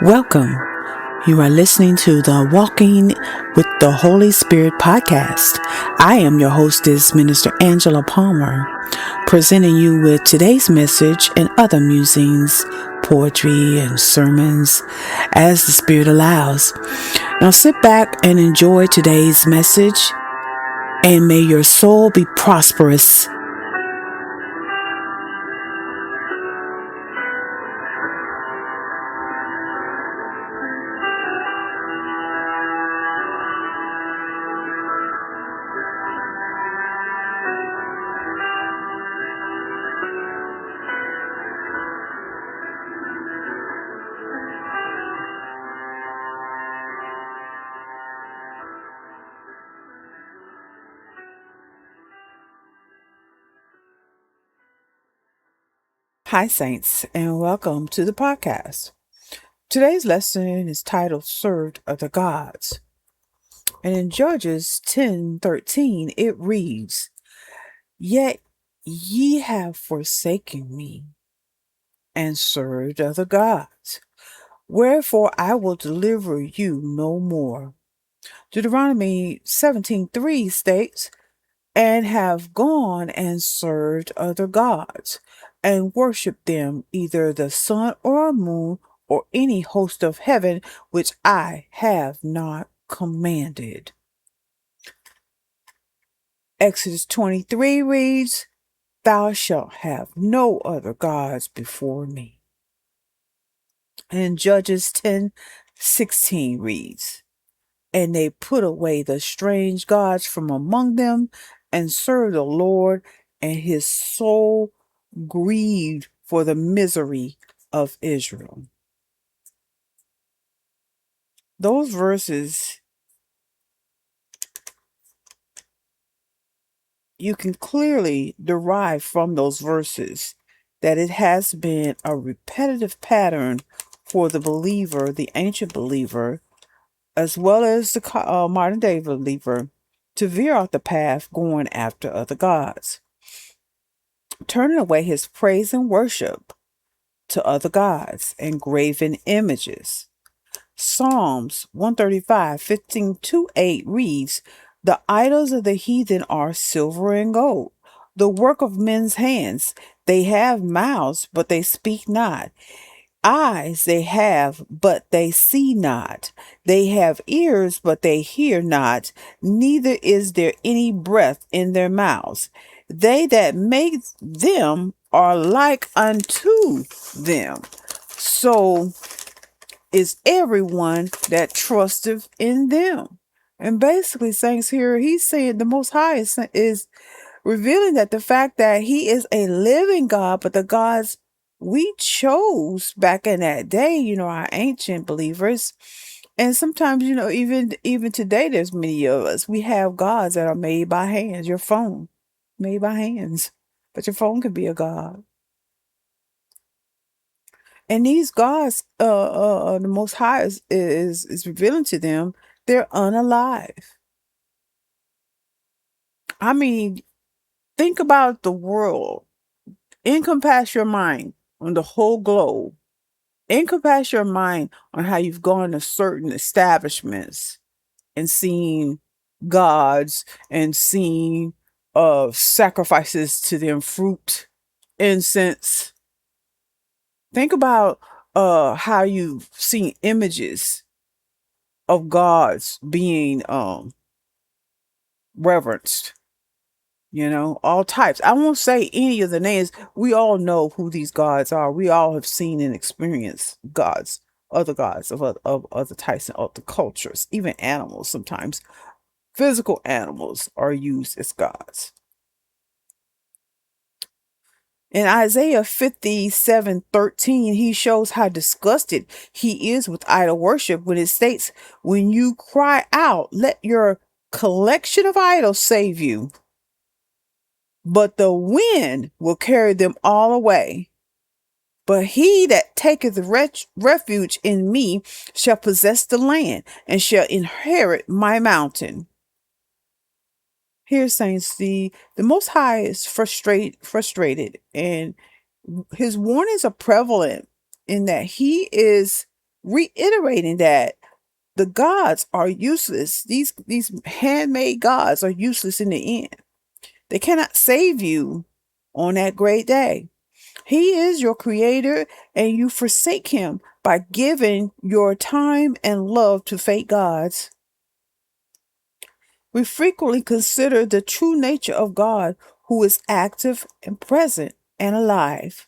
Welcome. You are listening to the Walking with the Holy Spirit podcast. I am your hostess, Minister Angela Palmer, presenting you with today's message and other musings, poetry, and sermons as the Spirit allows. Now sit back and enjoy today's message, and may your soul be prosperous. Hi, Saints, and welcome to the podcast. Today's lesson is titled Served of the Gods. And in Judges 10:13, it reads, Yet ye have forsaken me and served other gods. Wherefore I will deliver you no more. Deuteronomy 17:3 states, and have gone and served other gods, and worshipped them, either the sun or moon, or any host of heaven, which I have not commanded. Exodus 23 reads, Thou shalt have no other gods before me. And Judges 10:16 reads, And they put away the strange gods from among them, and served the Lord, and his soul grieved for the misery of Israel. Those verses, you can clearly derive from those verses that it has been a repetitive pattern for the believer, the ancient believer, as well as the modern day believer, to veer off the path going after other gods, turning away his praise and worship to other gods and graven images. Psalms 135:15-8 reads, The idols of the heathen are silver and gold, the work of men's hands. They have mouths, but they speak not. Eyes they have, but they see not. They have ears, but they hear not. Neither is there any breath in their mouths. They that make them are like unto them. So is everyone that trusteth in them. And basically, saints, here he's saying the Most High is revealing that the fact that he is a living God, but the gods we chose back in that day, our ancient believers. And sometimes, even today, there's many of us. We have gods that are made by hands. Your phone, made by hands. But your phone could be a god. And these gods, the Most High is revealing to them, they're unalive. I mean, think about the world. Encompass your mind on the whole globe. Encompass your mind on how you've gone to certain establishments and seen gods and seen sacrifices to them, fruit, incense. Think about how you've seen images of gods being reverenced. All types. I won't say any of the names. We all know who these gods are. We all have seen and experienced other gods of other types and other cultures, even animals sometimes. Physical animals are used as gods. In Isaiah 57:13, he shows how disgusted he is with idol worship when it states, When you cry out, let your collection of idols save you. But the wind will carry them all away. But he that taketh refuge in me shall possess the land and shall inherit my mountain. Here, saints, the Most High is frustrated, and his warnings are prevalent in that he is reiterating that the gods are useless. These handmade gods are useless in the end. They cannot save you on that great day. He is your creator, and you forsake him by giving your time and love to fake gods. We frequently consider the true nature of God, who is active and present and alive.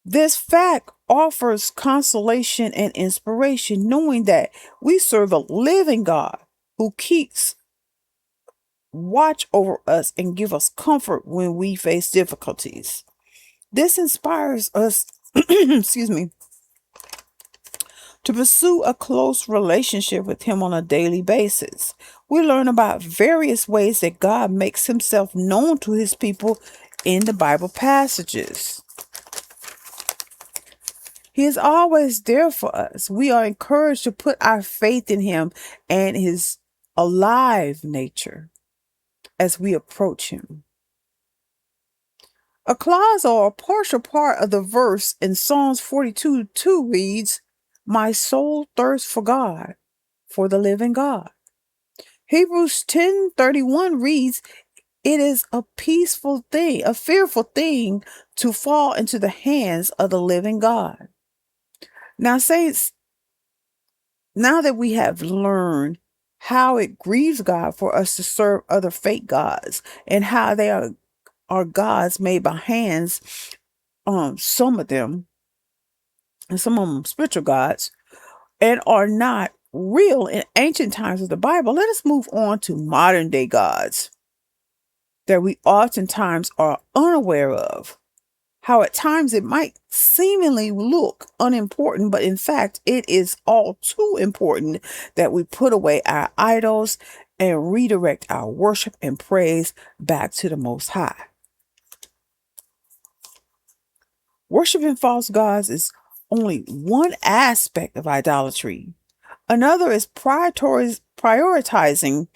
This fact offers consolation and inspiration, knowing that we serve a living God who keeps watch over us and give us comfort when we face difficulties. This inspires us, excuse me, to pursue a close relationship with him on a daily basis. We learn about various ways that God makes himself known to his people in the Bible passages. He is always there for us. We are encouraged to put our faith in him and his alive nature as we approach him. A clause or a partial part of the verse in Psalms 42:2 reads, "My soul thirsts for God, for the living God." Hebrews 10:31 reads, "It is a peaceful thing, a fearful thing to fall into the hands of the living God." Now, saints, now that we have learned how it grieves God for us to serve other fake gods and how they are gods made by hands, some of them, and some of them spiritual gods, and are not real in ancient times of the Bible, let us move on to modern day gods that we oftentimes are unaware of. How at times it might seemingly look unimportant, but in fact, it is all too important that we put away our idols and redirect our worship and praise back to the Most High. Worshiping false gods is only one aspect of idolatry. Another is prioritizing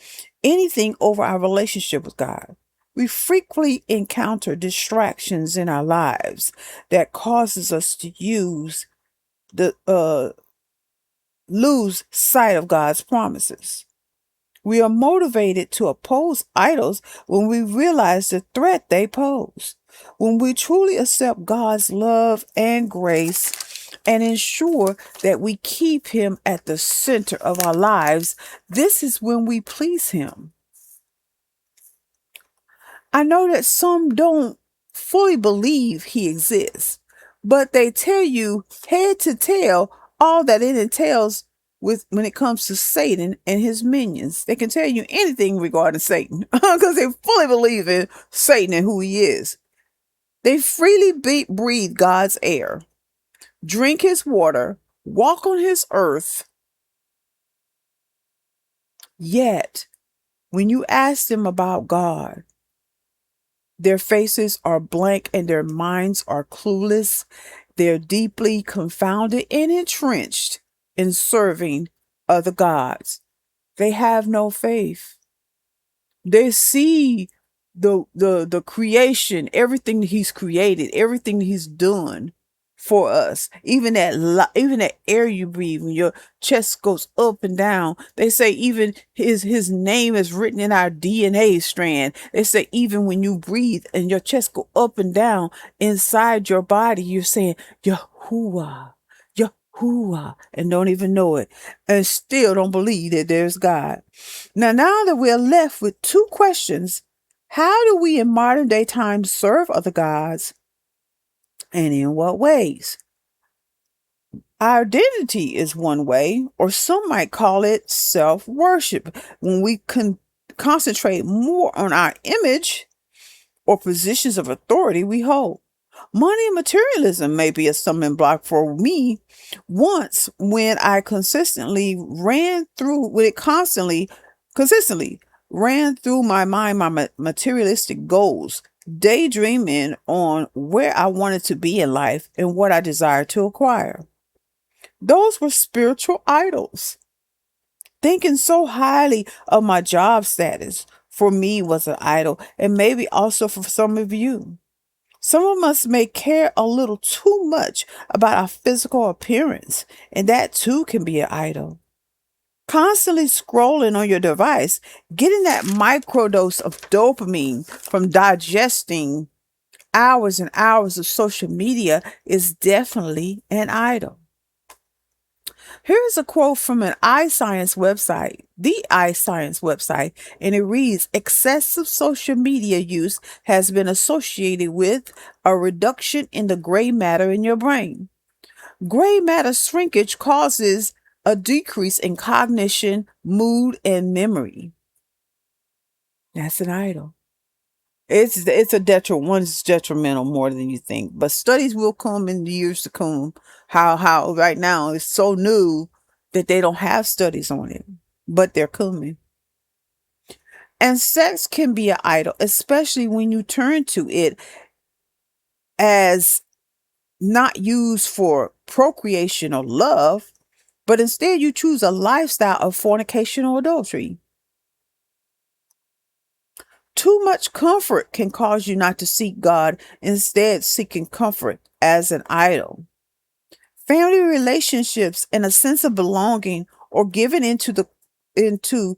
anything over our relationship with God. We frequently encounter distractions in our lives that causes us to lose sight of God's promises. We are motivated to oppose idols when we realize the threat they pose. When we truly accept God's love and grace and ensure that we keep him at the center of our lives, this is when we please him. I know that some don't fully believe he exists, but they tell you head to tail all that it entails when it comes to Satan and his minions. They can tell you anything regarding Satan because they fully believe in Satan and who he is. They freely breathe God's air, drink his water, walk on his earth. Yet, when you ask them about God, their faces are blank and their minds are clueless. They're deeply confounded and entrenched in serving other gods. They have no faith. They see the creation, everything that he's created, everything that he's done for us. Even that air you breathe, when your chest goes up and down. They say even his name is written in our DNA strand. They say even when you breathe and your chest go up and down inside your body, you're saying Yahuwah, Yahuwah, and don't even know it, and still don't believe that there's God. Now that we're left with two questions: how do we in modern day times serve other gods, and in what ways? Our identity is one way, or some might call it self-worship, when we concentrate more on our image or positions of authority we hold. Money and materialism may be a stumbling block for me once when I consistently ran through my mind my materialistic goals, daydreaming on where I wanted to be in life and what I desired to acquire. Those were spiritual idols. Thinking so highly of my job status for me was an idol, and maybe also for some of you. Some of us may care a little too much about our physical appearance, and that too can be an idol. Constantly scrolling on your device, getting that microdose of dopamine from digesting hours and hours of social media is definitely an idol. Here is a quote from an iScience website, the iScience website, and it reads: excessive social media use has been associated with a reduction in the gray matter in your brain. Gray matter shrinkage causes a decrease in cognition, mood, and memory. That's an idol. It's a detriment. One's detrimental more than you think. But studies will come in the years to come. How right now it's so new that they don't have studies on it, but they're coming. And sex can be an idol, especially when you turn to it as not used for procreation or love, but instead you choose a lifestyle of fornication or adultery. Too much comfort can cause you not to seek God, instead seeking comfort as an idol. Family relationships and a sense of belonging or giving into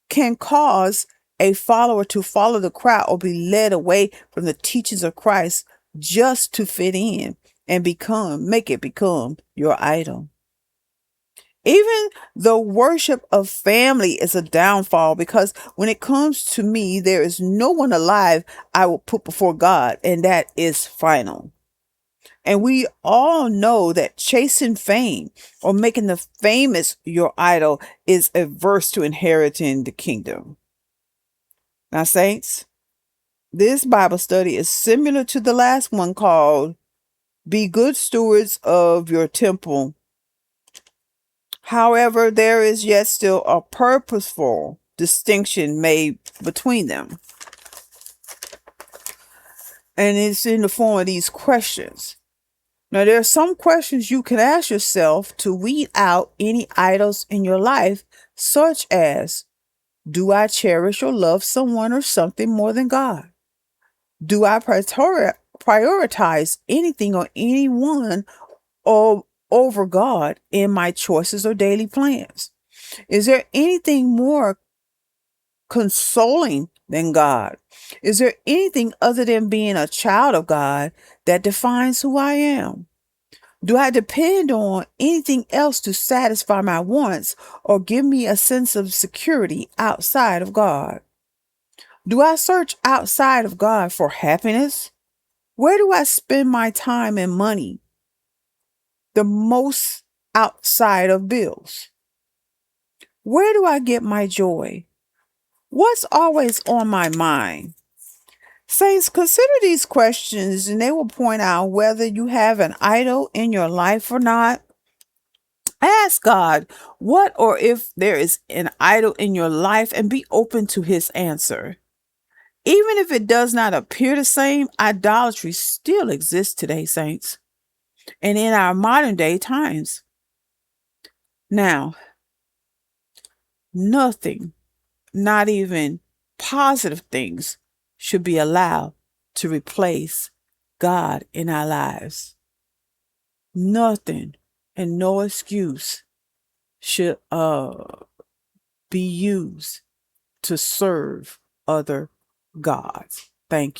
can cause a follower to follow the crowd or be led away from the teachings of Christ just to fit in and make it become your idol. Even the worship of family is a downfall, because when it comes to me, there is no one alive I will put before God, and that is final. And we all know that chasing fame or making the famous your idol is averse to inheriting the kingdom. Now, saints, this Bible study is similar to the last one, called Be Good Stewards of Your Temple. However, there is yet still a purposeful distinction made between them. And it's in the form of these questions. Now, there are some questions you can ask yourself to weed out any idols in your life, such as: do I cherish or love someone or something more than God? Do I prioritize anything or anyone or over God in my choices or daily plans? Is there anything more consoling than God? Is there anything other than being a child of God that defines who I am? Do I depend on anything else to satisfy my wants or give me a sense of security outside of God? Do I search outside of God for happiness? Where do I spend my time and money the most outside of bills? Where do I get my joy? What's always on my mind? Saints, consider these questions and they will point out whether you have an idol in your life or not. Ask God what or if there is an idol in your life, and be open to his answer. Even if it does not appear the same, idolatry still exists today, saints, and in our modern day times. Now, nothing, not even positive things, should be allowed to replace God in our lives. Nothing and no excuse should be used to serve other gods. Thank you.